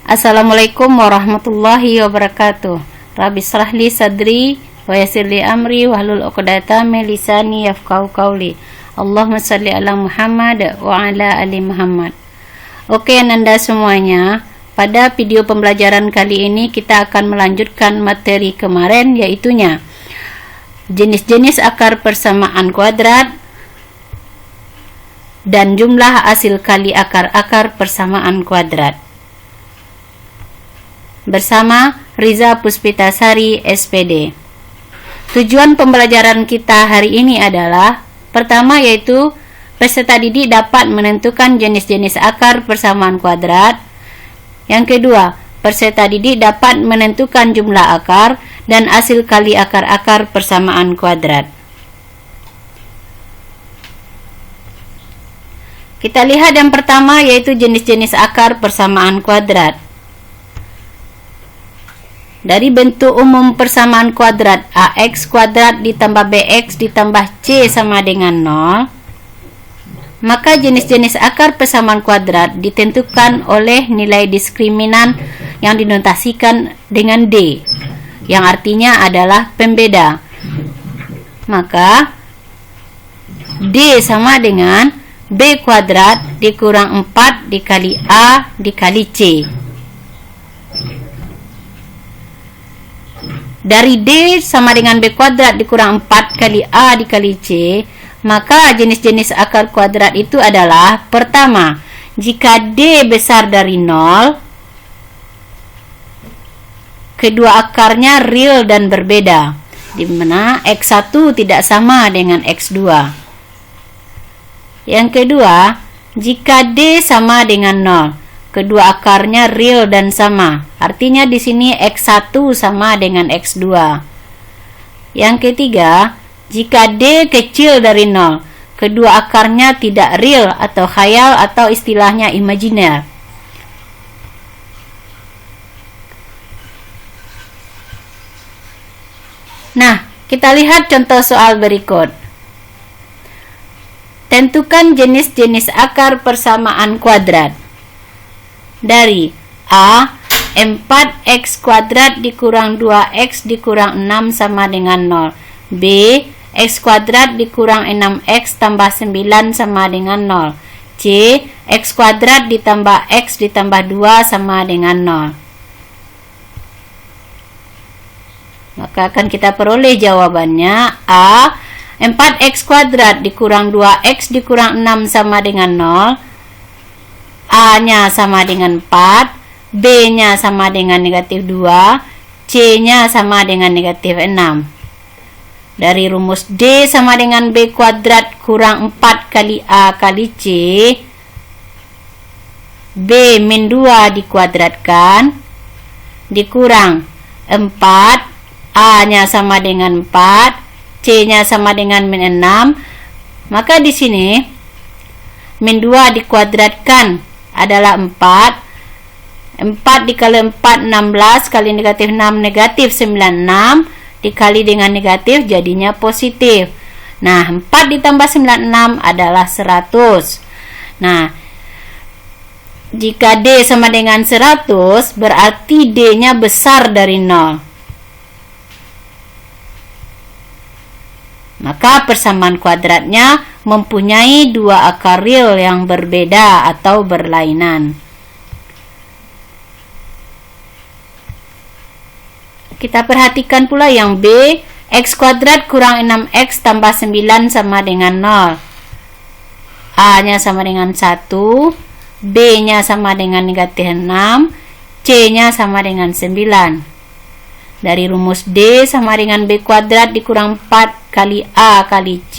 Assalamualaikum warahmatullahi wabarakatuh. Rabbi shrah li sadri wa yassir li amri wahlul 'uqdatam min lisani yafqahu qawli. Allahumma shalli ala Muhammad wa ala ali Muhammad. Oke, Ananda semuanya, pada video pembelajaran kali ini kita akan melanjutkan materi kemarin, yaitunya jenis-jenis akar persamaan kuadrat dan jumlah hasil kali akar-akar persamaan kuadrat. Bersama Riza Puspitasari, SPD. Tujuan pembelajaran kita hari ini adalah pertama, yaitu peserta didik dapat menentukan jenis-jenis akar persamaan kuadrat. Yang kedua, peserta didik dapat menentukan jumlah akar dan hasil kali akar-akar persamaan kuadrat. Kita lihat yang pertama, yaitu jenis-jenis akar persamaan kuadrat. Dari bentuk umum persamaan kuadrat AX kuadrat ditambah BX ditambah C sama dengan 0, maka jenis-jenis akar persamaan kuadrat ditentukan oleh nilai diskriminan yang dinotasikan dengan D, yang artinya adalah pembeda. Maka D sama dengan B kuadrat dikurang 4 dikali A dikali C. Dari D sama dengan B kuadrat dikurang 4 kali A dikali C, maka jenis-jenis akar kuadrat itu adalah: pertama, jika D besar dari 0, kedua akarnya real dan berbeda, di mana X1 tidak sama dengan X2. Yang kedua, jika D sama dengan 0, kedua akarnya real dan sama. Artinya di sini X1 sama dengan X2. Yang ketiga, jika D kecil dari 0, kedua akarnya tidak real atau khayal atau istilahnya imajiner. Nah, kita lihat contoh soal berikut. Tentukan jenis-jenis akar persamaan kuadrat. Dari A, 4x kuadrat dikurang 2x dikurang 6 sama dengan 0. B, x kuadrat dikurang 6x tambah 9 sama dengan 0. C, x kuadrat ditambah x ditambah 2 sama dengan 0. Maka akan kita peroleh jawabannya A, 4x kuadrat dikurang 2x dikurang 6 sama dengan 0. A-nya sama dengan 4, B-nya sama dengan negatif 2, C-nya sama dengan negatif 6. Dari rumus D sama dengan B kuadrat kurang 4 kali A kali C, B min 2 dikuadratkan, dikurang 4, A-nya sama dengan 4, C-nya sama dengan min 6. Maka di sini min 2 dikuadratkan adalah 4. 4 dikali 4 16 kali negatif 6 negatif 96 dikali dengan negatif jadinya positif. Nah, 4 ditambah 96 adalah 100. Nah, jika D sama dengan 100, berarti D-nya besar dari 0. Maka persamaan kuadratnya mempunyai dua akar real yang berbeda atau berlainan. Kita perhatikan pula yang B, x kuadrat kurang 6x tambah 9 sama dengan 0. A-nya sama dengan 1, B-nya sama dengan negatif 6, C-nya sama dengan 9. Dari rumus D sama dengan B kuadrat dikurang 4 kali A kali C,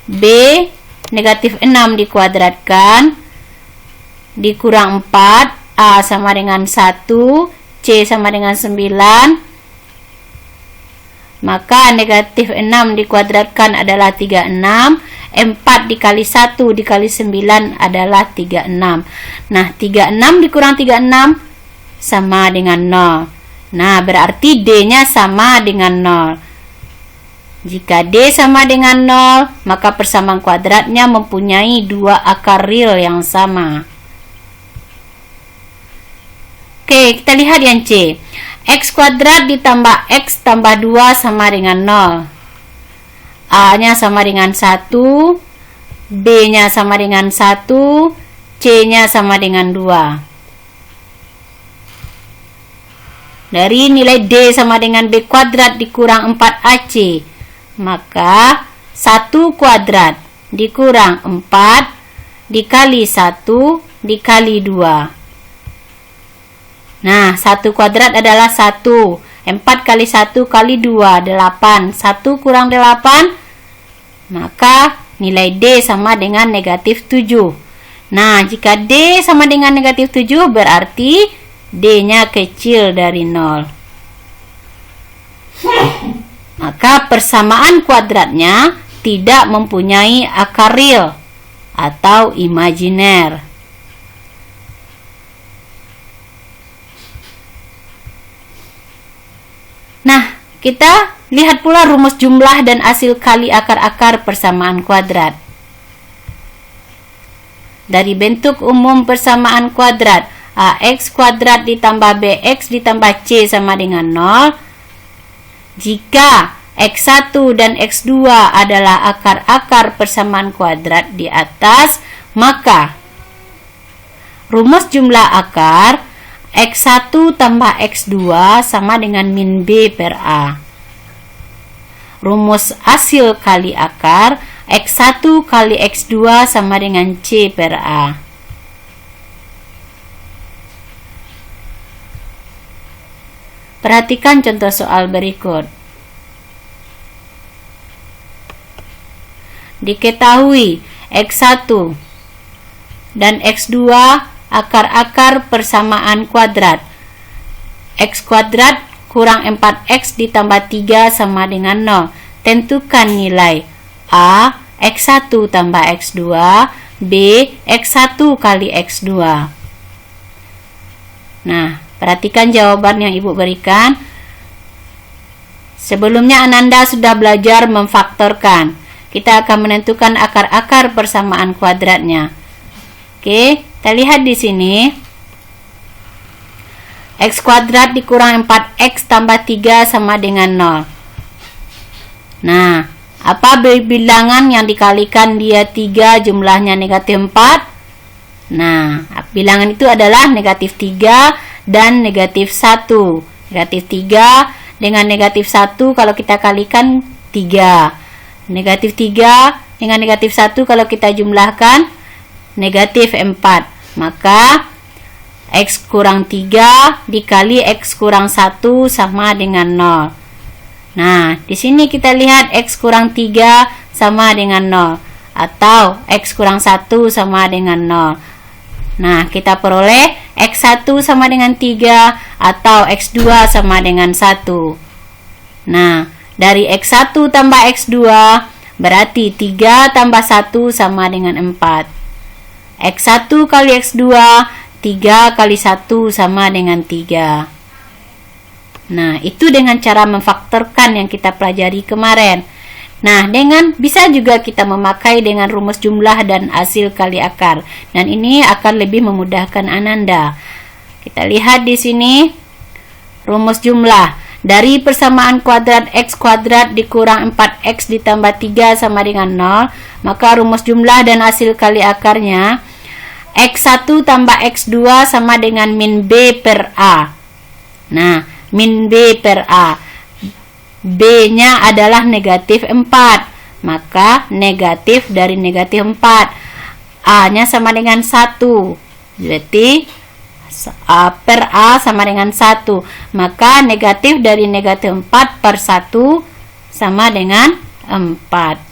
B negatif 6 dikuadratkan, dikurang 4, A sama dengan 1, C sama dengan 9. Maka negatif 6 dikuadratkan adalah 36. 4 dikali 1 dikali 9 adalah 36. Nah, 36 dikurang 36 sama dengan 0. Nah, berarti D-nya sama dengan 0. Jika D sama dengan 0, maka persamaan kuadratnya mempunyai dua akar real yang sama. Oke, kita lihat yang C. X kuadrat ditambah X tambah 2 sama dengan 0. A-nya sama dengan 1, B-nya sama dengan 1, C-nya sama dengan 2. Dari nilai D sama dengan B kuadrat dikurang 4AC, maka 1 kuadrat dikurang 4 dikali 1 dikali 2. Nah, 1 kuadrat adalah 1. 4 kali 1 kali 2, 8. 1 kurang 8, maka nilai D sama dengan negatif 7. Nah, jika D sama dengan negatif 7, berarti D-nya kecil dari 0. Maka persamaan kuadratnya tidak mempunyai akar real atau imajiner. Nah, kita lihat pula rumus jumlah dan hasil kali akar-akar persamaan kuadrat. Dari bentuk umum persamaan kuadrat, AX kuadrat ditambah BX ditambah C sama dengan 0. Jika X1 dan X2 adalah akar-akar persamaan kuadrat di atas, maka rumus jumlah akar X1 tambah X2 sama dengan min B per A. Rumus hasil kali akar X1 kali X2 sama dengan C per A. Perhatikan contoh soal berikut. Diketahui X1 dan X2 akar-akar persamaan kuadrat. X kuadrat kurang 4X ditambah 3 sama dengan 0. Tentukan nilai A, X1 tambah X2, B, X1 kali X2. Nah, perhatikan jawaban yang Ibu berikan. Sebelumnya Ananda sudah belajar memfaktorkan. Kita akan menentukan akar-akar persamaan kuadratnya. Oke, kita lihat di sini. X kuadrat dikurang 4X tambah 3 sama dengan 0. Nah, apa bilangan yang dikalikan dia 3 jumlahnya negatif 4? Nah, bilangan itu adalah negatif 3 dan negatif 1. Negatif 3 dengan negatif 1 kalau kita kalikan 3. Negatif 3 dengan negatif 1 kalau kita jumlahkan negatif 4. Maka X kurang 3 dikali X kurang 1 sama dengan 0. Nah, di sini kita lihat X kurang 3 sama dengan 0. Atau X kurang 1 sama dengan 0. Nah, kita peroleh X1 sama dengan 3 atau X2 sama dengan 1. Nah, dari X1 tambah X2 berarti 3 tambah 1 sama dengan 4. X1 kali X2, 3 kali 1 sama dengan 3. Nah, itu dengan cara memfaktorkan yang kita pelajari kemarin. Nah, bisa juga kita memakai dengan rumus jumlah dan hasil kali akar. Dan ini akan lebih memudahkan Ananda. Kita lihat di sini rumus jumlah. Dari persamaan kuadrat X kuadrat dikurang 4X ditambah 3 sama dengan 0, maka rumus jumlah dan hasil kali akarnya X1 tambah X2 sama dengan min B per A. Nah, min B per A. B-nya adalah negatif 4. Maka negatif dari negatif 4. A-nya sama dengan 1. Berarti A per A sama dengan 1. Maka negatif dari negatif 4 per 1 sama dengan 4.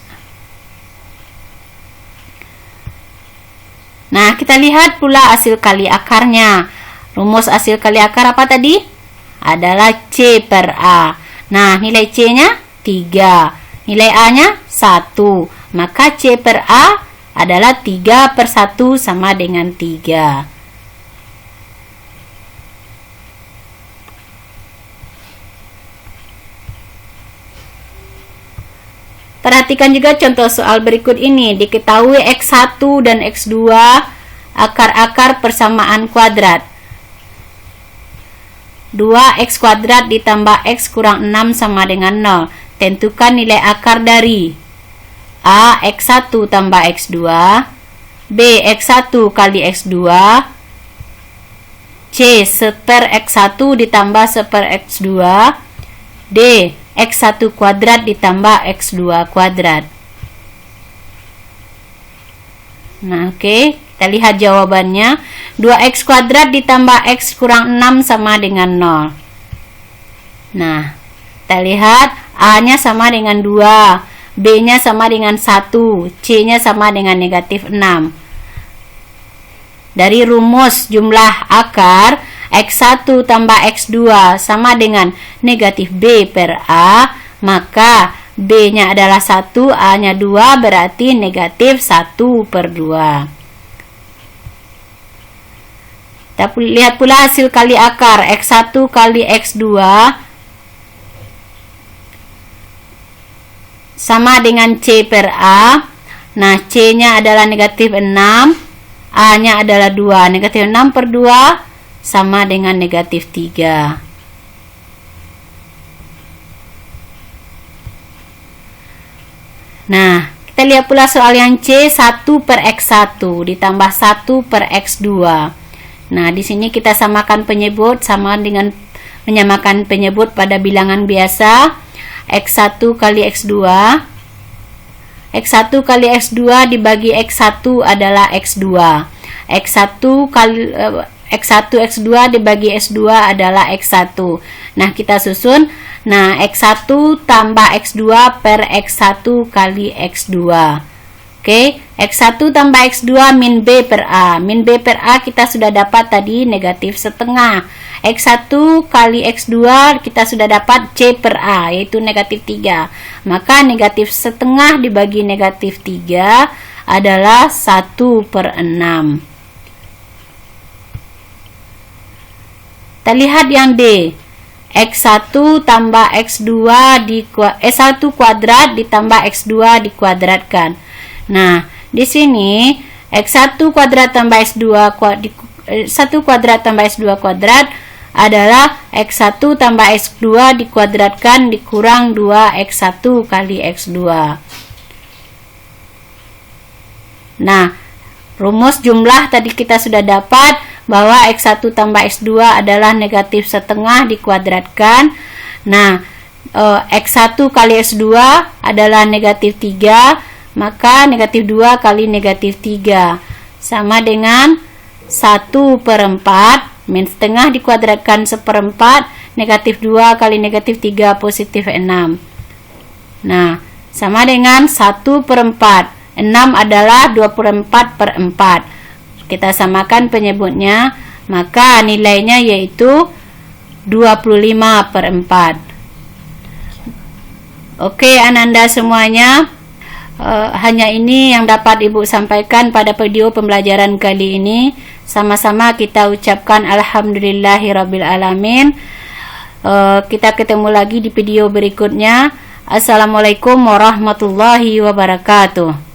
Nah, kita lihat pula hasil kali akarnya. Rumus hasil kali akar apa tadi? Adalah C per A. Nah, nilai C-nya 3. Nilai A-nya 1. Maka C per A adalah 3 per 1 sama dengan 3. Perhatikan juga contoh soal berikut ini. Diketahui X1 dan X2 akar-akar persamaan kuadrat. 2x kuadrat ditambah x kurang 6 sama dengan 0. Tentukan nilai akar dari A. x1 tambah x2, B. x1 kali x2, C. seper x1 ditambah seper x2, D. x1 kuadrat ditambah x2 kuadrat. Nah, oke. Kita lihat jawabannya. 2x kuadrat ditambah x kurang 6 sama dengan 0. Nah, kita lihat A-nya sama dengan 2, B-nya sama dengan 1, C-nya sama dengan negatif 6. Dari rumus jumlah akar, x1 tambah x2 sama dengan negatif B per A, maka B-nya adalah 1, A-nya 2, berarti negatif 1 per 2. Kita lihat pula hasil kali akar, x1 kali x2 sama dengan C per A. Nah, C-nya adalah negatif 6, A-nya adalah 2. Negatif 6 per 2 sama dengan negatif 3. Nah, kita lihat pula soal yang C, 1 per x1 ditambah 1 per x2. Nah, di sini kita samakan penyebut sama dengan menyamakan penyebut pada bilangan biasa. x1 kali x2. x1 kali x2 dibagi x1 adalah x2. x1 kali x1 x2 dibagi x2 adalah x1. Nah, kita susun. Nah, x1 tambah x2 per x1 kali x2. Oke, x1 tambah x2 min B per A. Min B per A kita sudah dapat tadi negatif setengah. x1 kali x2 kita sudah dapat C per A, yaitu negatif 3. Maka negatif setengah dibagi negatif 3 adalah 1 per 6. Kita lihat yang D. x1 tambah x2 x1 kuadrat ditambah x2 dikuadratkan. Nah, di sini x1 kuadrat tambah x2 1 kuadrat tambah x2 kuadrat adalah x1 tambah x2 dikuadratkan dikurang 2x1 kali x2. Nah, rumus jumlah tadi kita sudah dapat bahwa x1 tambah x2 adalah negatif setengah dikuadratkan. Nah, x1 kali x2 adalah negatif 3. Maka negatif 2 kali negatif 3 sama dengan 1 per 4. Min setengah dikuadratkan seperempat. Negatif 2 kali negatif 3 positif 6. Nah, sama dengan 1 per 4. 6 adalah 24 per 4. Kita samakan penyebutnya. Maka nilainya yaitu 25 per 4. Oke, Ananda semuanya. Hanya ini yang dapat Ibu sampaikan pada video pembelajaran kali ini. Sama-sama kita ucapkan alhamdulillahirrabbilalamin. Kita ketemu lagi di video berikutnya. Assalamualaikum warahmatullahi wabarakatuh.